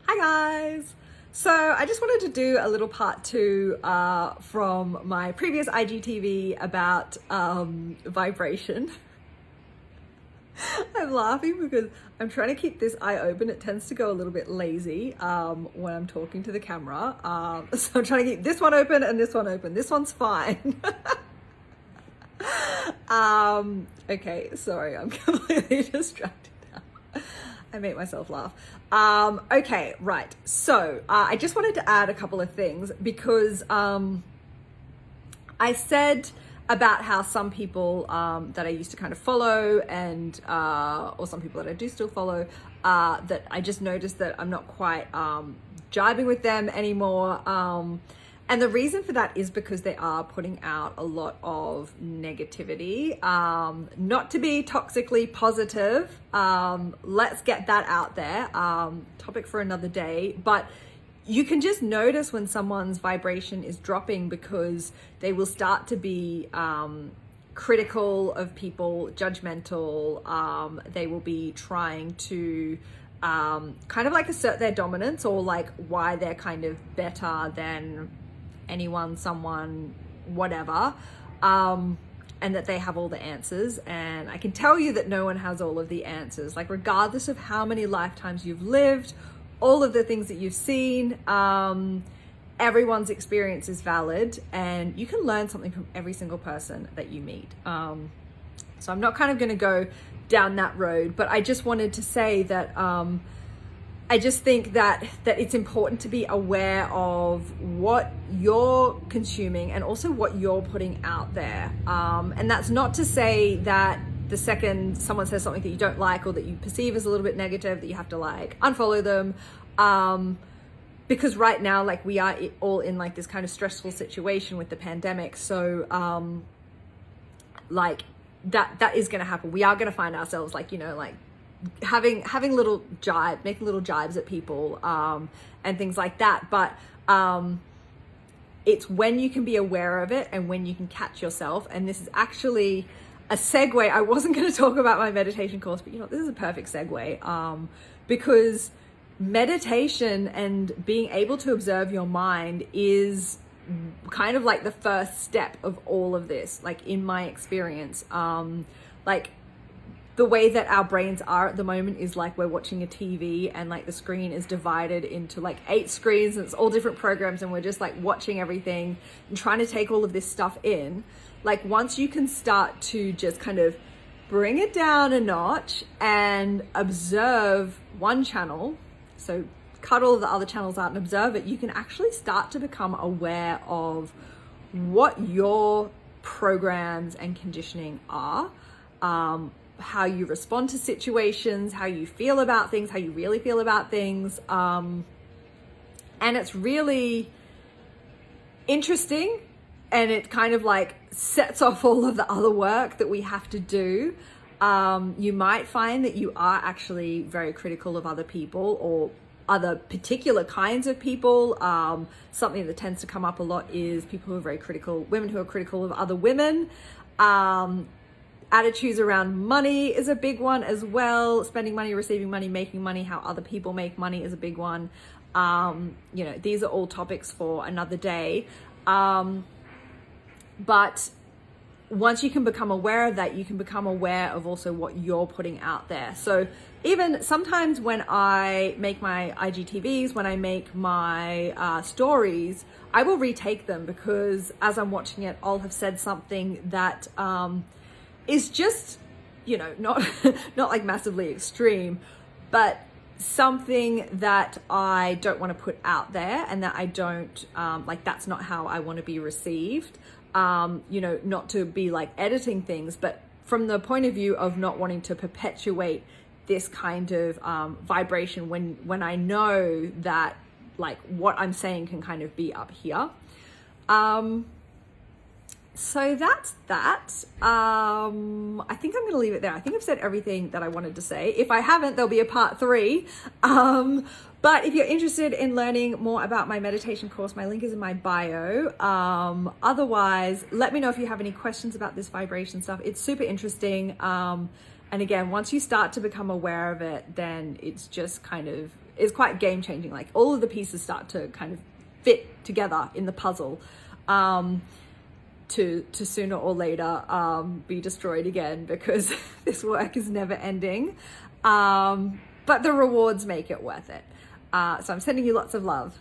Hi guys! So I just wanted to do a little part two from my previous IGTV about vibration. I'm laughing because I'm trying to keep this eye open. It tends to go a little bit lazy when I'm talking to the camera. So I'm trying to keep this one open and this one open. This one's fine. Okay, sorry, I'm completely distracted now. I make myself laugh. Okay, right. So I just wanted to add a couple of things because I said about how some people that I used to kind of follow and or some people that I do still follow that I just noticed that I'm not quite jibing with them anymore. And the reason for that is because they are putting out a lot of negativity, not to be toxically positive. Let's get that out there. Topic for another day. But you can just notice when someone's vibration is dropping because they will start to be critical of people, judgmental. They will be trying to kind of like assert their dominance or like why they're kind of better than anyone, someone, whatever, and that they have all the answers. And I can tell you that no one has all of the answers. Like, regardless of how many lifetimes you've lived, all of the things that you've seen, everyone's experience is valid, and you can learn something from every single person that you meet. So I'm not kind of going to go down that road, but I just wanted to say that I just think that it's important to be aware of what you're consuming and also what you're putting out there. And that's not to say that the second someone says something that you don't like or that you perceive as a little bit negative, that you have to like unfollow them. Because right now, like, we are all in like this kind of stressful situation with the pandemic. So like that is going to happen. We are going to find ourselves like, you know, like having little making little jibes at people and things like that. But it's when you can be aware of it and when you can catch yourself. And this is actually a segue. I wasn't going to talk about my meditation course, but you know, this is a perfect segue because meditation and being able to observe your mind is kind of like the first step of all of this, like in my experience. Like, the way that our brains are at the moment is like we're watching a TV and like the screen is divided into like 8 screens and it's all different programs and we're just like watching everything and trying to take all of this stuff in. Like, once you can start to just kind of bring it down a notch and observe one channel, so cut all of the other channels out and observe it, you can actually start to become aware of what your programs and conditioning are. How you respond to situations, how you feel about things, how you really feel about things. And it's really interesting, and it kind of like sets off all of the other work that we have to do. You might find that you are actually very critical of other people or other particular kinds of people. Something that tends to come up a lot is people who are very critical, women who are critical of other women. Attitudes around money is a big one as well. Spending money, receiving money, making money, how other people make money is a big one. You know, these are all topics for another day. But once you can become aware of that, you can become aware of also what you're putting out there. So even sometimes when I make my IGTVs, when I make my stories, I will retake them because as I'm watching it, I'll have said something that is just, you know, not like massively extreme, but something that I don't want to put out there and that I don't like, that's not how I want to be received. You know, not to be like editing things, but from the point of view of not wanting to perpetuate this kind of vibration when I know that like what I'm saying can kind of be up here. So that's that. I think I'm going to leave it there. I think I've said everything that I wanted to say. If I haven't, there'll be a part 3. But if you're interested in learning more about my meditation course, my link is in my bio. Otherwise, let me know if you have any questions about this vibration stuff. It's super interesting. And again, once you start to become aware of it, then it's just kind of is quite game changing. Like all of the pieces start to kind of fit together in the puzzle, to sooner or later be destroyed again, because this work is never ending. But the rewards make it worth it. So I'm sending you lots of love.